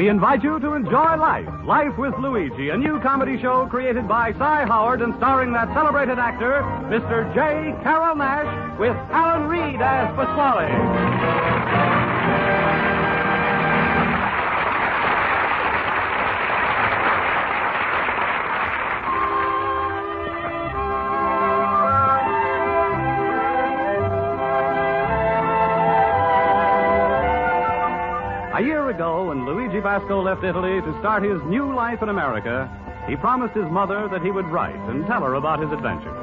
We invite you to enjoy Life. Life with Luigi, a new comedy show created by Cy Howard and starring that celebrated actor, Mr. J. Carrol Naish, with Alan Reed as Pasquale. A year ago, when Luigi Basco left Italy to start his new life in America, he promised his mother that he would write and tell her about his adventures.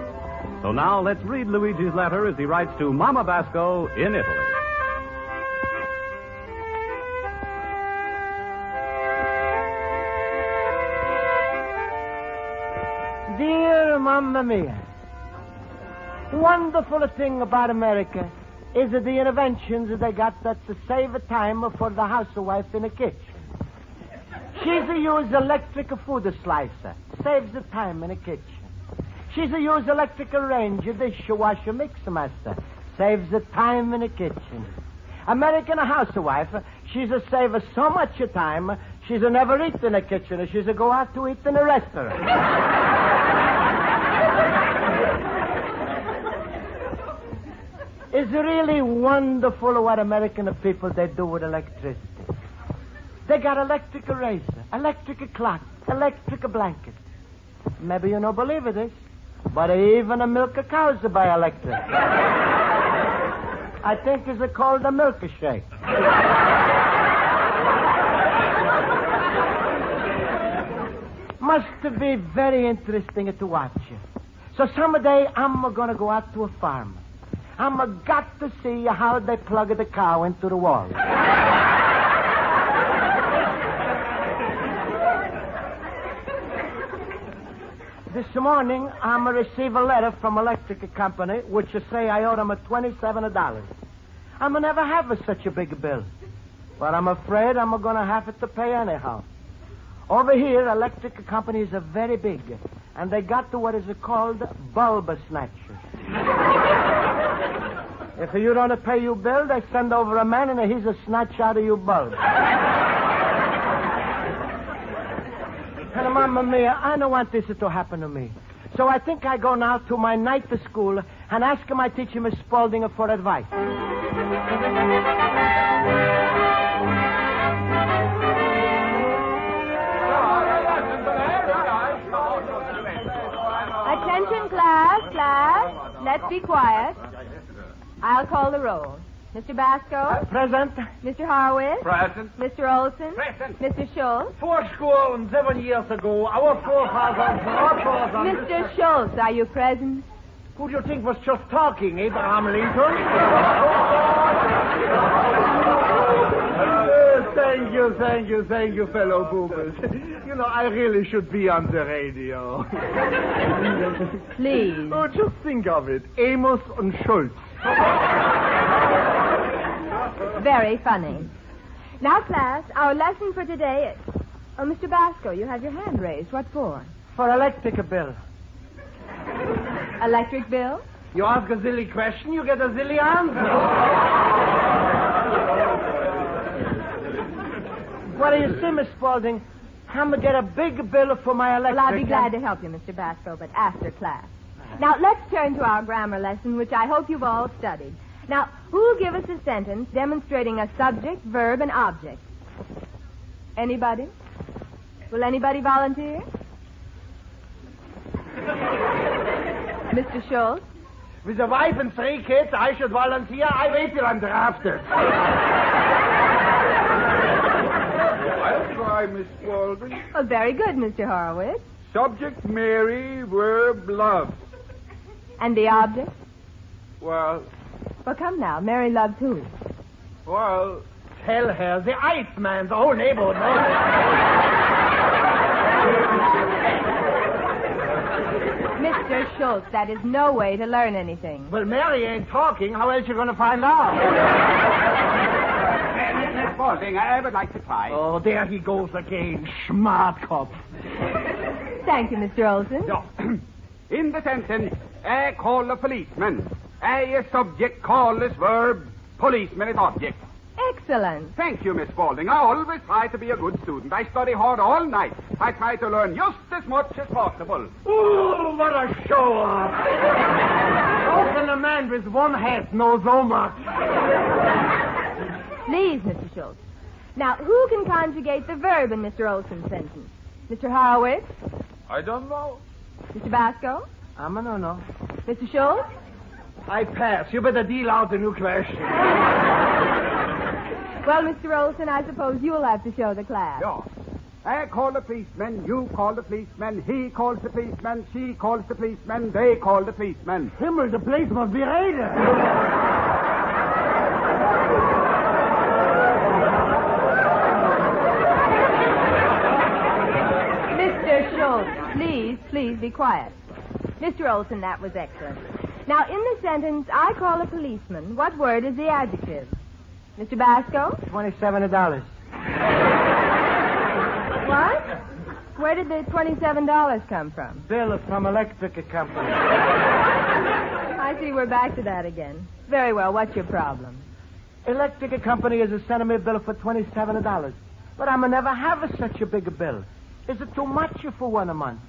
So now let's read Luigi's letter as he writes to Mama Basco in Italy. Dear Mamma Mia, wonderful thing about America is the inventions they got that to save time for the housewife in the kitchen. She's a use electric food slicer, saves the time in the kitchen. She's a use electric range dishwasher mix master, saves the time in the kitchen. American housewife, she's a save so much time, she's a never eat in the kitchen, she's a go out to eat in a restaurant. It's really wonderful what American people, they do with electricity. They got electric razor, electric clock, electric blanket. Maybe you don't believe it is, but even a milk cows by electric. I think it's called a milkshake. Must be very interesting to watch. So someday I'm going to go out to a farm. I'm got to see how they plug the cow into the wall. This morning, I'm receive a letter from electric company which say I owe them $27. I'm never have such a big bill, but I'm afraid I'm going to have to pay anyhow. Over here, electric companies are very big, and they got to what is called bulb snatchers. If you don't pay your bill, they send over a man and he's a snatch out of your bulb. And Mamma Mia, I don't want this to happen to me. So I think I go now to my night school and ask my teacher, Miss Spaulding, for advice. Attention, class. Let's be quiet. I'll call the roll. Mr. Basco? Present. Mr. Horowitz? Present. Mr. Olson? Present. Mr. Schultz? 7 years ago, our forefathers... Mr. Schultz, are you present? Who do you think was just talking, Abraham Lincoln? Thank you, fellow boobers. You know, I really should be on the radio. Please. Oh, just think of it. Amos and Schultz. Very funny. Now, class, our lesson for today is... Oh, Mr. Basco, you have your hand raised. What for? For electric bill. Electric bill? You ask a silly question, you get a silly answer. What do you see, Miss Spaulding? I'm going to get a big bill for my electric... Well, I'll be glad to help you, Mr. Basco, but after class. Now, let's turn to our grammar lesson, which I hope you've all studied. Now, who'll give us a sentence demonstrating a subject, verb, and object? Anybody? Will anybody volunteer? Mr. Schultz? With a wife and 3 kids, I should volunteer. I wait till I'm drafted. I'll try, Miss Spaulding. Well, very good, Mr. Horowitz. Subject, Mary, verb, love. And the object? Well, come now. Mary loves who? well... Tell her, the Iceman, the whole neighborhood knows it. Mr. Schultz, that is no way to learn anything. Well, Mary ain't talking. How else you going to find out? Miss Spaulding, I would like to try. Oh, there he goes again. Smart cop. Thank you, Mr. Olson. No. In the sentence, call a policeman. A subject, call is verb, policeman is object. Excellent. Thank you, Miss Spaulding. I always try to be a good student. I study hard all night. I try to learn just as much as possible. Ooh, what a show-off. How can a man with one hat know so much? Please, Mr. Schultz. Now, who can conjugate the verb in Mr. Olson's sentence? Mr. Horowitz? I don't know. Mr. Basco? I'm a no-no. Mr. Schultz? I pass. You better deal out the new question. Well, Mr. Olson, I suppose you'll have to show the class. Yeah. I call the policeman, you call the policeman, he calls the policeman, she calls the policeman, they call the policeman. Himmel, the place must be raided. Mr. Schultz, please be quiet. Mr. Olson, that was excellent. Now, in the sentence, I call a policeman, what word is the adjective? Mr. Basco? $27. What? Where did the $27 come from? Bill from electric company. I see we're back to that again. Very well, what's your problem? Electric company is sending me a bill for $27. But I'm never have such a big bill. Is it too much for 1 a month?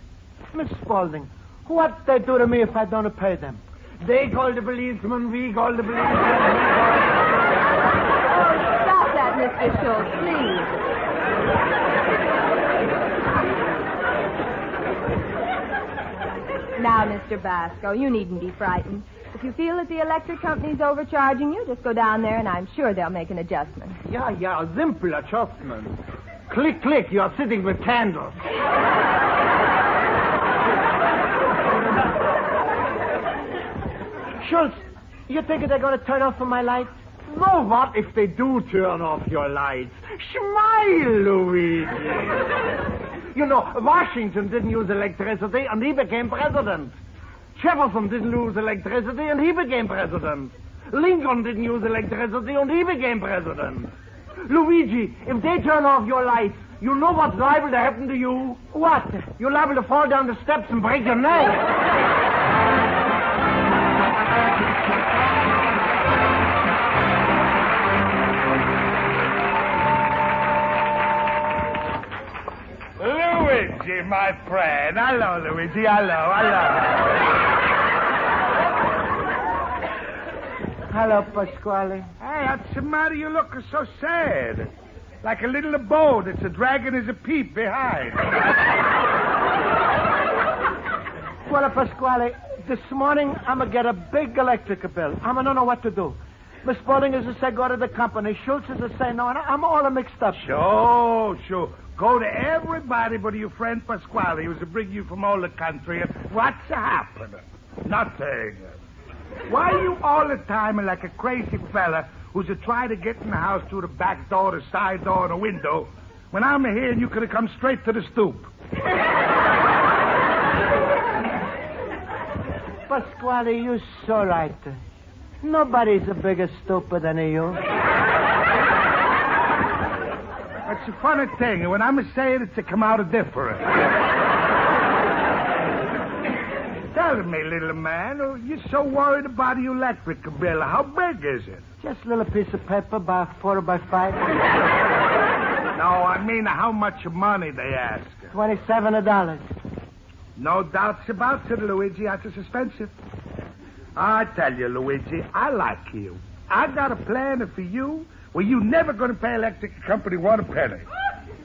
Miss Spaulding, what they do to me if I don't pay them? They call the policeman, we call the policeman. Stop that, Mr. Schultz, please. Now, Mr. Basco, you needn't be frightened. If you feel that the electric company's overcharging you, just go down there and I'm sure they'll make an adjustment. Yeah, a simple adjustment. Click, click, you're sitting with candles. Schultz, you think they're going to turn off my lights? No, what if they do turn off your lights? Smile, Luigi. You know, Washington didn't use electricity, and he became president. Jefferson didn't use electricity, and he became president. Lincoln didn't use electricity, and he became president. Luigi, if they turn off your lights, you know what's liable to happen to you? What? You're liable to fall down the steps and break your neck. Luigi, my friend. Hello, Luigi. Hello. Hello, Pasquale. Hey, what's the matter? You look so sad. Like a little boat that's dragging his peep behind. Well, Pasquale, this morning I'm going to get a big electric bill. I don't know what to do. Miss Spaulding is to say go to the company. Schultz is to say no, and I'm all mixed up. Sure. Go to everybody but your friend Pasquale, who's to bring you from all the country. And what's happening? Nothing. Why are you all the time like a crazy fella who's to try to get in the house through the back door, the side door, and the window, when I'm here and you could have come straight to the stoop? Pasquale, you're so right. Nobody's a bigger stupid than you. That's a funny thing. And when I'm saying it's to come out different. Tell me, little man, you're so worried about the electric bill. How big is it? Just a little piece of paper, about 4 by 5. No, I mean how much money they ask. $27. No doubts about it, Luigi. That's expensive. I tell you, Luigi, I like you. I got a plan for you where you never going to pay electric company 1 penny.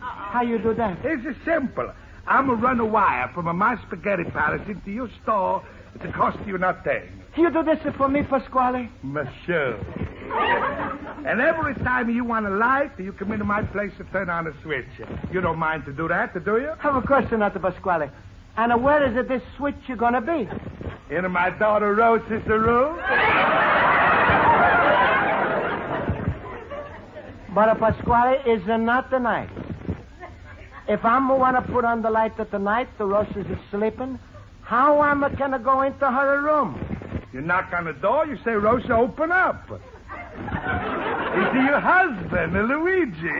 How you do that? It's simple. I'm going to run a wire from my spaghetti palace into your store to cost you nothing. You do this for me, Pasquale? Monsieur. And every time you want a light, you come into my place to turn on a switch. You don't mind to do that, do you? Have a question, Dr. Pasquale. And where is it this switch you're going to be? In my daughter Rosa's room. But Pasquale is not tonight. If I'm want to put on the light at the night, the Rosa is sleeping, how am I going to go into her room? You knock on the door, you say, Rosa, open up. Is he your husband, Luigi?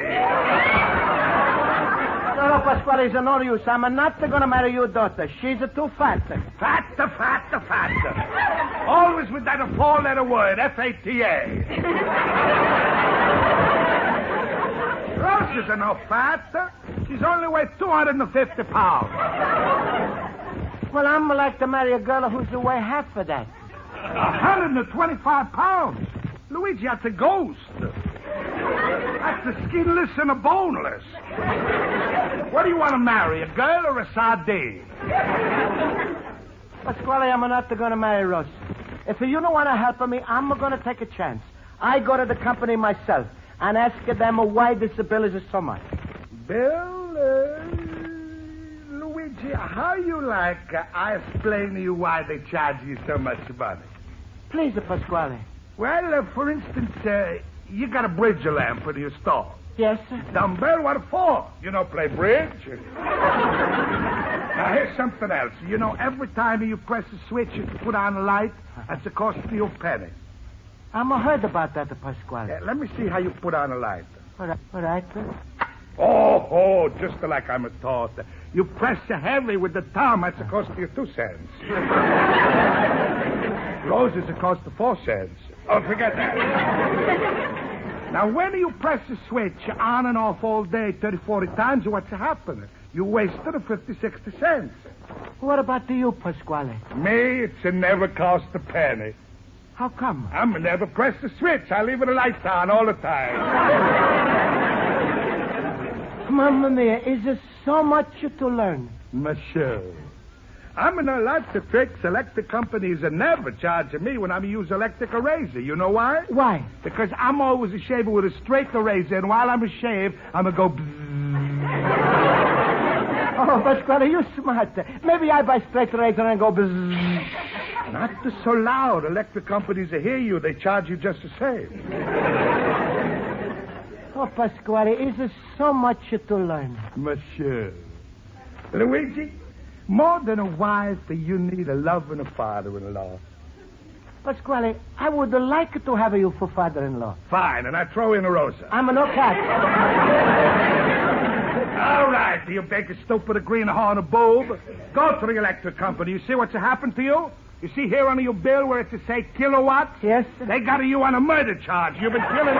No, Pasquale, it's no use. I'm not going to marry your daughter. She's too fat. Fat. Always with that 4-letter word, F-A-T-A. Rosa's no fat. She's only weighs 250 pounds. Well, I'm like to marry a girl who's weigh half of that. 125 pounds. Luigi, that's a ghost. That's a skinless and a boneless. What do you want to marry, a girl or a sardine? Pasquale, I'm not going to marry Rosa. If you don't want to help me, I'm going to take a chance. I go to the company myself and ask them why this bill is so much. Bill, Luigi, how you like I explain to you why they charge you so much money? Please, Pasquale. Well, for instance, you got a bridge lamp in your stall. Yes, sir. Dumbbell, what for? You don't play bridge? Now, here's something else. You know, every time you press a switch to put on a light, that's a cost of you a penny. I'm heard about that, Pasquale. Let me see how you put on a light. All right, sir. Oh, just like I'm taught. You press heavy with the thumb, that's a cost of you 2 cents. Rosa's a cost of 4 cents. Oh, forget that. Now, when you press the switch on and off all day, 30, 40 times, what's happening? You wasted 50, 60 cents. What about you, Pasquale? Me, it's never cost a penny. How come? I'm never press the switch. I leave the lights on all the time. Mamma mia, is there so much to learn? Monsieur. I'm in lots of tricks. Electric companies are never charging me when I use electric razor. You know why? Why? Because I'm always a shaver with a straight razor, and while I'm a shave, I'm a go bzzz. Oh, Pasquale, you're smart. Maybe I buy straight razor and go bzzz. Not so loud. Electric companies hear you. They charge you just the same. Oh, Pasquale, is there so much to learn? Monsieur. Luigi, more than a wife, you need a loving father-in-law. Pasquale, I would like to have you for father-in-law. Fine, and I throw in a Rosa. I'm a no cat. All right, you big stupid greenhorn boob. Go to the electric company. You see what's happened to you? You see here on your bill where it says kilowatts? Yes. They got you on a murder charge. You've been killing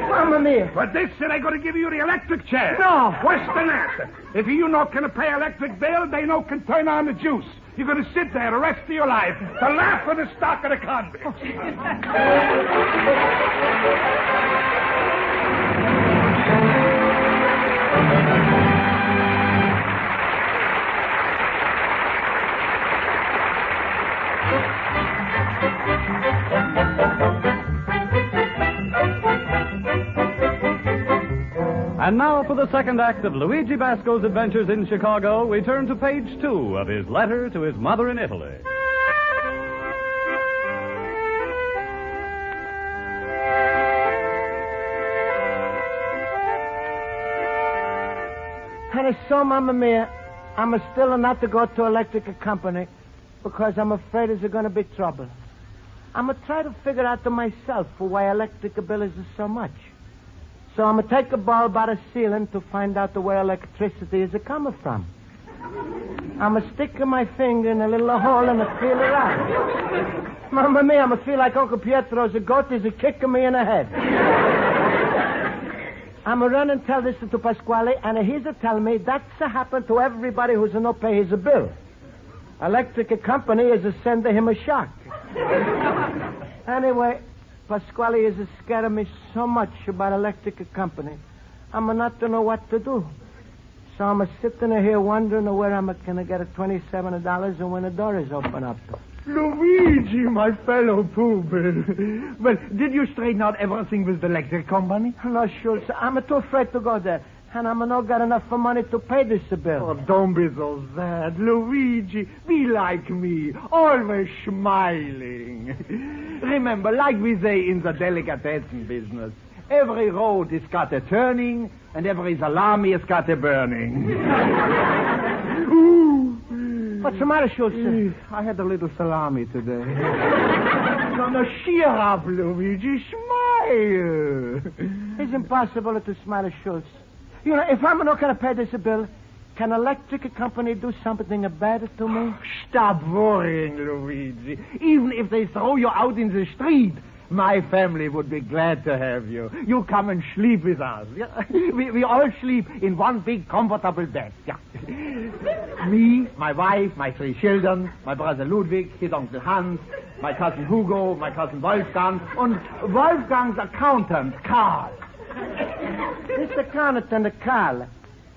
Mamma mia. For this, they're going to give you the electric chair. No. Worse than that. If you not can pay electric bill, they no can turn on the juice. You're going to sit there the rest of your life to laugh at the stock of the convict. And now for the second act of Luigi Basco's adventures in Chicago, we turn to page 2 of his letter to his mother in Italy. And so, Mamma mia, I'm still not to go to electric company because I'm afraid there's going to be trouble. I'm going to try to figure out to myself why electric bill is so much. So I'm going to take a ball by the ceiling to find out where electricity is coming from. I'm going to stick my finger in a little hole and feel it out. Mamma mia, I'm going to feel like Uncle Pietro's goat is kicking me in the head. I'm going to run and tell this to Pasquale, and he's to tell me that's happened to everybody who's not pay his bill. Electric company is sending him a shock. Anyway, Pasquale is scaring me so much about electric company. I'm not to know what to do. So I'm sitting here wondering where I'm going to get $27 and when the door is open up. Luigi, my fellow pupil. Well, did you straighten out everything with the electric company? No, Schultz. I'm too afraid to go there. And I'm not got enough money to pay this bill. Oh, don't be so sad, Luigi. Be like me, always smiling. Remember, like we say in the delicatessen business, every road is got a turning, and every salami has got a burning. What's the matter, Schultz? I had a little salami today. No, cheer up, Luigi. Smile. It's impossible to smile, Schultz. You know, if I'm not going to pay this bill, Can electric company do something better to me? Stop worrying, Luigi. Even if they throw you out in the street, my family would be glad to have you. You come and sleep with us. Yeah? We all sleep in one big comfortable bed. Yeah. Me, my wife, my 3 children, my brother Ludwig, his uncle Hans, my cousin Hugo, my cousin Wolfgang, and Wolfgang's accountant, Carl. Mr. Accountant, Carl.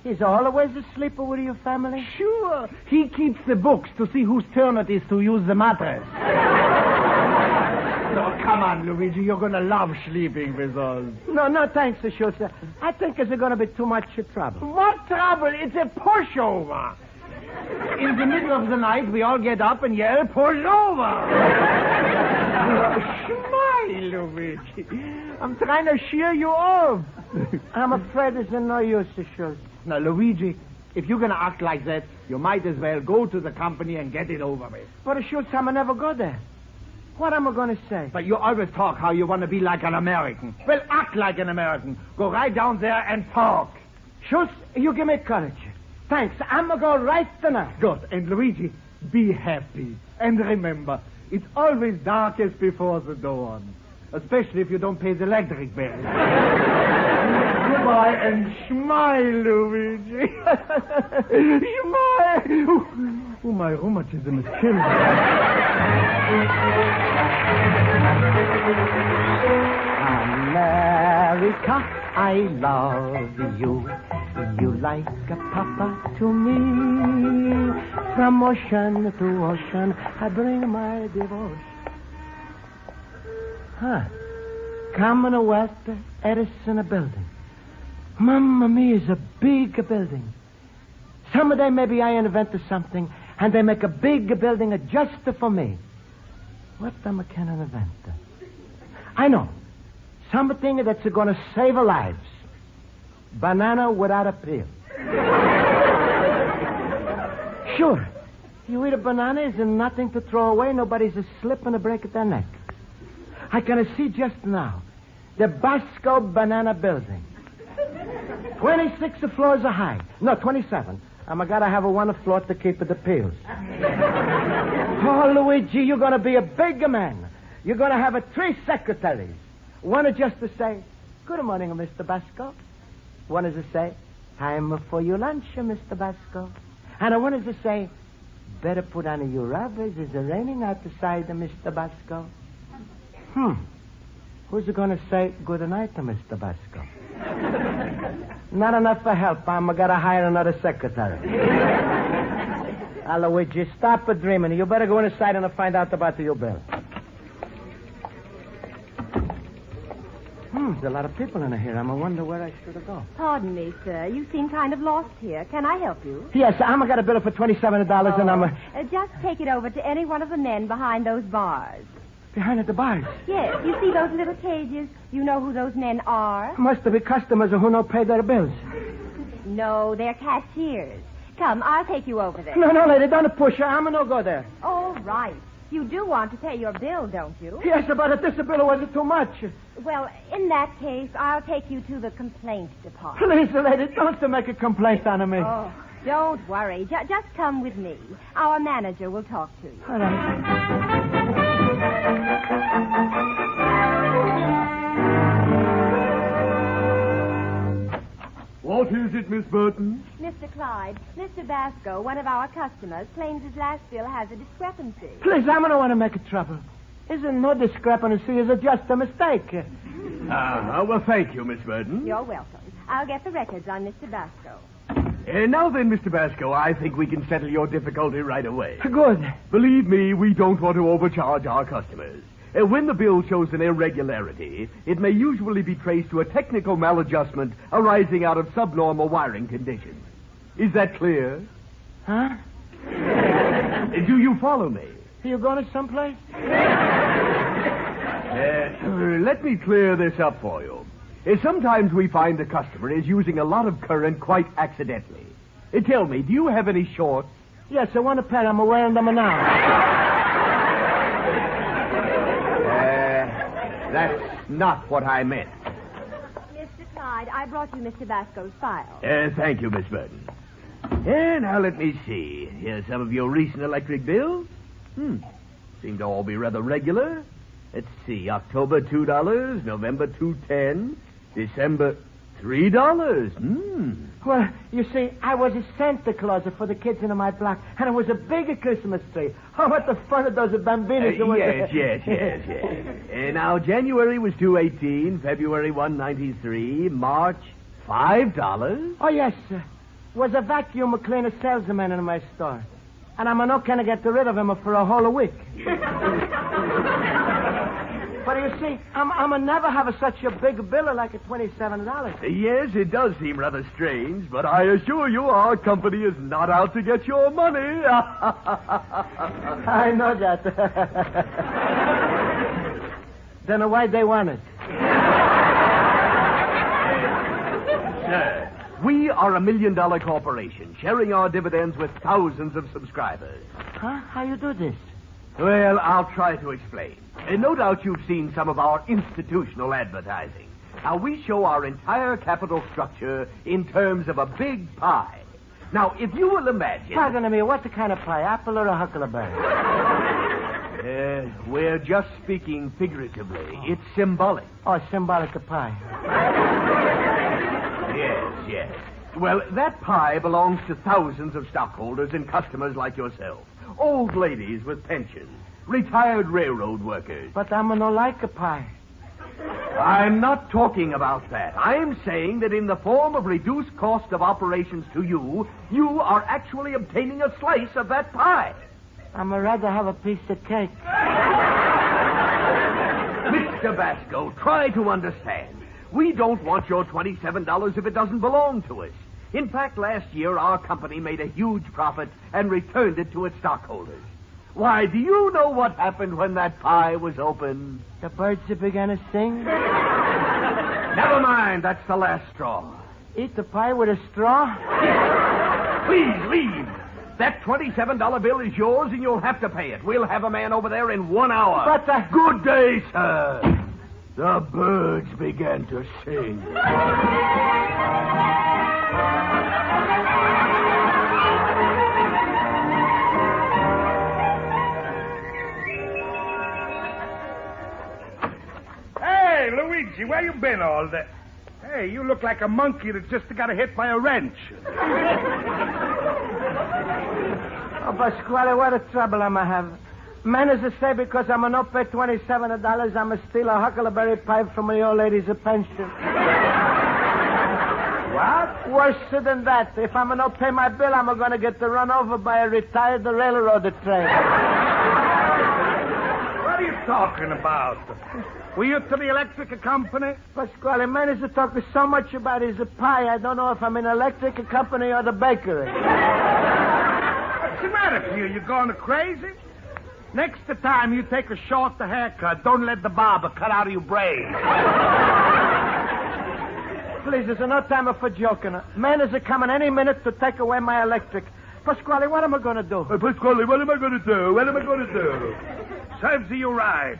He's always asleep with your family? Sure. He keeps the books to see whose turn it is to use the mattress. Oh, come on, Luigi. You're going to love sleeping with us. No, thanks, Schultz. I think it's going to be too much trouble. What trouble? It's a pushover. In the middle of the night, we all get up and yell, push over. Smile, Luigi. I'm trying to cheer you up. I'm afraid it's no use, Schultz. Now, Luigi, if you're going to act like that, you might as well go to the company and get it over with. But Schultz, I'm never go there. What am I going to say? But you always talk how you want to be like an American. Well, act like an American. Go right down there and talk. Schultz, you give me courage. Thanks. I'm going to go right tonight. Good. And Luigi, be happy. And remember, it's always darkest before the dawn. Especially if you don't pay the electric bill. Goodbye and smile, Luigi. Smile. Oh, my rheumatism is killing me. America, I love you. You like a papa to me. From ocean to ocean, I bring my devotion. Commonwealth Edison building. Mamma mia, is a big building. Someday maybe I invented something, and they make a big building just for me. What am I can invent? I know. Something that's going to save lives. Banana without a peel. Sure. You eat a banana, is nothing to throw away. Nobody's a slip and a break at their neck. I can see just now the Basco Banana Building. 26 floors high. No, 27. I'm got to have a one floor to keep the peels. Oh, Luigi, you're going to be a big man. You're going to have 3 secretaries. One is just to say, good morning, Mr. Basco. One is to say, time for your lunch, Mr. Basco. And one is to say, better put on your rubbers. It's raining outside, Mr. Basco. Who's going to say good night to Mr. Basco? Not enough for help. I'm going to hire another secretary. Luigi, stop dreaming. You better go inside and find out about your bill. There's a lot of people in here. I wonder where I should go. Pardon me, sir. You seem kind of lost here. Can I help you? Yes, I'm got a bill for $27 and I'm... just take it over to any one of the men behind those bars. Behind the bars? Yes. You see those little cages? You know who those men are? Must be customers who don't pay their bills. No, they're cashiers. Come, I'll take you over there. No, lady, don't push her. I'm no go there. All right. You do want to pay your bill, don't you? Yes, but if this bill wasn't too much. Well, in that case, I'll take you to the complaint department. Please, lady, don't make a complaint on me. Oh, don't worry. Just come with me. Our manager will talk to you. All right. What is it, Miss Burton? Mr. Clyde, Mr. Basco, one of our customers, claims his last bill has a discrepancy. Please, I don't want to make trouble. Isn't no discrepancy. It's just a mistake. Well, thank you, Miss Burton. You're welcome. I'll get the records on Mr. Basco. Now then, Mr. Basco, I think we can settle your difficulty right away. Good. Believe me, we don't want to overcharge our customers. When the bill shows an irregularity, it may usually be traced to a technical maladjustment arising out of subnormal wiring conditions. Is that clear? Huh? Do you follow me? Are you going to someplace? Let me clear this up for you. Sometimes we find the customer is using a lot of current quite accidentally. Tell me, do you have any shorts? Yes, I want a pair. I'm wearing them now. That's not what I meant. Mr. Clyde, I brought you Mr. Basco's file. Thank you, Miss Burton. And now let me see. Here's some of your recent electric bills. Seem to all be rather regular. Let's see. October, $2. November, $2.10. December, $3. Well, you see, I was a Santa Claus for the kids in my block, and it was a big Christmas tree. Oh, what the fun of those bambinos. Yes. Now, January was $2.18, February, $1.93, March, $5. Oh, yes, sir. Was a vacuum cleaner salesman in my store. And I'm not going to get rid of him for a whole week. But you see, I'm never have such a big bill like a $27. Yes, it does seem rather strange, but I assure you our company is not out to get your money. I know that. Then why they want it? Sir, we are a $1 million corporation, sharing our dividends with thousands of subscribers. Huh? How you do this? Well, I'll try to explain. No doubt you've seen some of our institutional advertising. Now, we show our entire capital structure in terms of a big pie. Now, if you will imagine... Pardon me, what's the kind of pie, apple or a huckleberry? We're just speaking figuratively. It's symbolic. Oh, symbolic of pie. Yes. Well, that pie belongs to thousands of stockholders and customers like yourself. Old ladies with pensions. Retired railroad workers. But I'm no like a pie. I'm not talking about that. I'm saying that in the form of reduced cost of operations to you, you are actually obtaining a slice of that pie. I'd rather have a piece of cake. Mr. Basco, try to understand. We don't want your $27 if it doesn't belong to us. In fact, last year, our company made a huge profit and returned it to its stockholders. Why, do you know what happened when that pie was opened? The birds began to sing. Never mind, that's the last straw. Eat the pie with a straw? Please, leave. That $27 bill is yours, and you'll have to pay it. We'll have a man over there in 1 hour. But Good day, sir. The birds began to sing. Hey, Luigi, where you been all day? Hey, you look like a monkey that just got hit by a wrench. Oh, Pasquale, what a trouble I'm have. Man is to say because I'm not pay $27, I'm a steal a huckleberry pipe from my old lady's pension. What? Worse than that. If I'm not pay my bill, I'm going to get run over by a retired railroad train. What are you talking about? Were you to the electric company? Pasquale, man is to talk so much about his pie, I don't know if I'm in electric company or the bakery. What's the matter with you? You going crazy? Next time you take a short haircut, don't let the barber cut out of your braids. Please, there's no time for joking. Man is coming any minute to take away my electric. Pasquale, what am I going to do? Pasquale, what am I going to do? What am I going to do? Serves you right.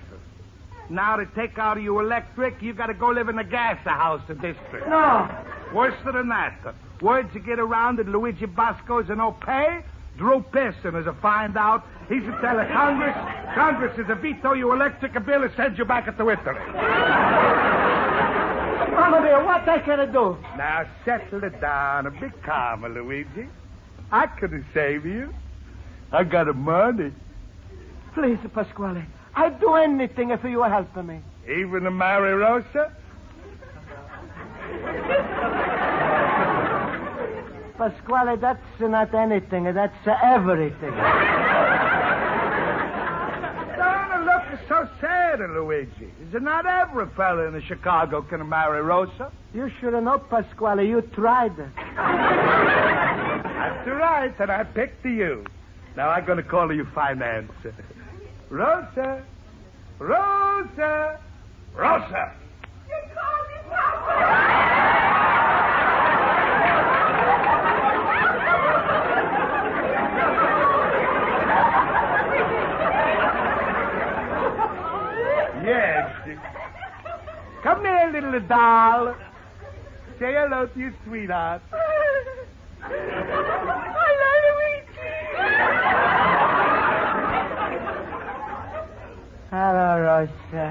Now to take out of your electric, you got to go live in the gas house district. No. Worse than that. Words you get around that Luigi Basco is no pay. Drew Pearson is a find out. He's to tell Congress. Congress is a veto your electric bill and send you back to Italy. Mama dear, what I can do? Now settle it down. Be calm, Luigi. I could save you. I got the money. Please, Pasquale. I'd do anything if you were helping me. Even to marry Rosa? Pasquale, that's not anything. That's everything. Don't look so sad, Luigi. Is it not every fella in Chicago can marry Rosa? You should have known, Pasquale. You tried. That's right, and I picked you. Now I'm going to call you finance. Rosa! Rosa! Rosa! You called me Papa! Yes. Come here, little doll. Say hello to your sweetheart. Rosa.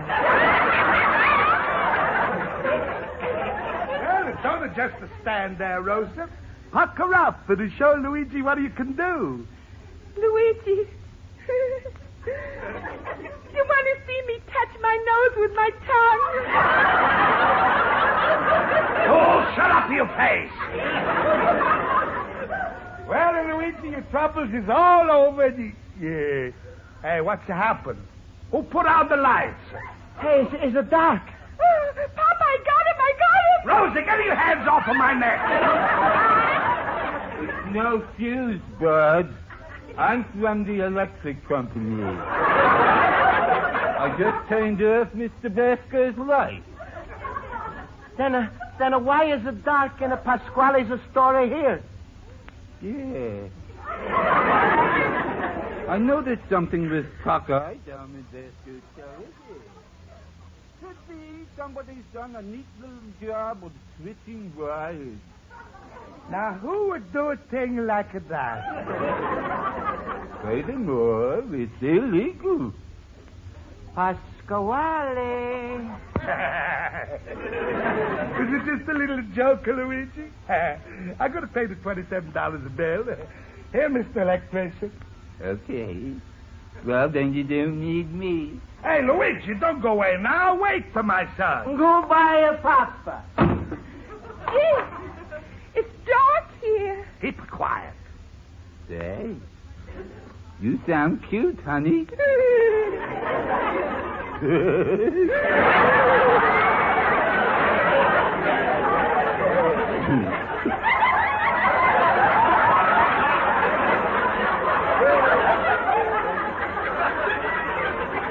Well, it's only just to stand there, Rosa. Pucker up and show Luigi what you can do. Luigi. You want to see me touch my nose with my tongue? Oh, shut up, you face! Well, Luigi, your troubles is all over. Yeah. Hey, what's happened? Who put out the lights? Hey, is it dark? Papa, I got him! Rosa, get your hands off of my neck! No fuse, Bud. I'm from the electric company. I just turned off Mr. Basco's light. Then why is it dark in a Pasquale's store here? Yeah. I noticed something with cockeye down in Basco's cellar. Could be somebody's done a neat little job of switching wires. Now, who would do a thing like that? Furthermore, it's illegal. Pasquale. Is it just a little joke, Luigi? I'm going to pay the $27 a bill. Here, Mr. Electrician. Okay. Well, then you don't need me. Hey, Luigi, don't go away now. Wait for my son. Goodbye, Papa. Gee, it's dark here. Keep quiet. Say, you sound cute, honey.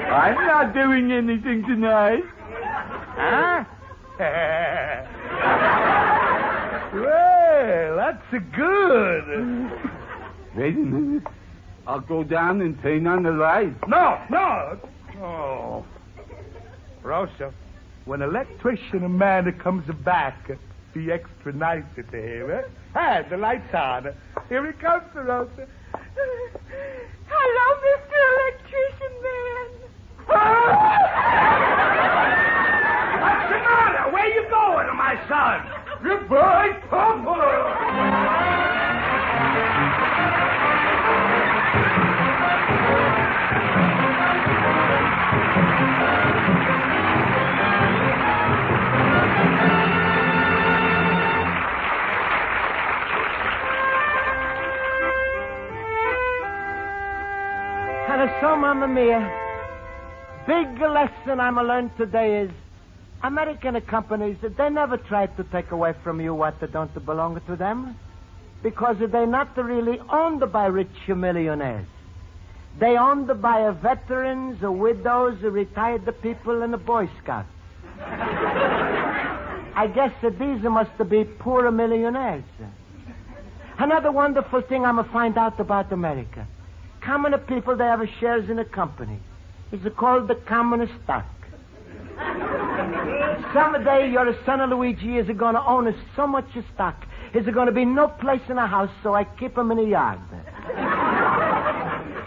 I'm not doing anything tonight. Huh? Well, that's good. Wait a minute. I'll go down and turn on the lights. No. Oh. Rosa, when electrician and man comes back, be extra nice to him, eh? Hey, the light's on. Here he comes, Rosa. Hello, Mr. Electrician Man. What's the matter? Where you going, my son? Goodbye, Papa. And so, Mamma Mia, big lesson I'm learned today is American companies, they never try to take away from you what don't belong to them because they're not really owned by rich millionaires. They owned by veterans, widows, retired people, and the Boy Scouts. I guess these must be poor millionaires. Another wonderful thing I'm going to find out about America. Common people, they have shares in a company. It's called the common stock. Someday your son Luigi is going to own so much stock. There's going to be no place in the house, so I keep him in the yard.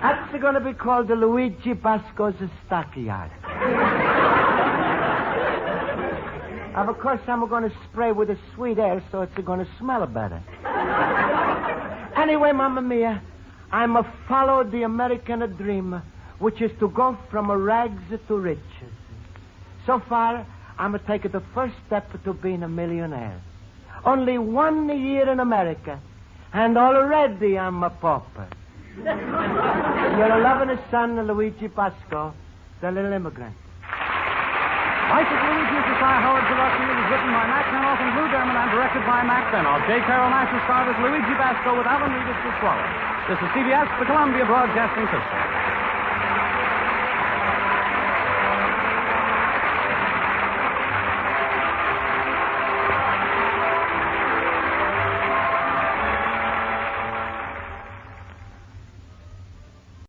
That's going to be called the Luigi Basco's stockyard. Of course, I'm going to spray with a sweet air so it's going to smell better. Anyway, Mamma Mia, I'm a follow the American dream, which is to go from rags to riches. So far, I'm going to take the first step to being a millionaire. Only 1 year in America, and already I'm a pauper. Your loving son, Luigi Basco, the little immigrant. Life of Luigi is a Cy Howard production. It was written by Max Hanoff and Lou Derman and directed by Max Benoff. J. Carrol Naish starred as Luigi Basco with Alan Reed as Pasquale. This is CBS, the Columbia Broadcasting System.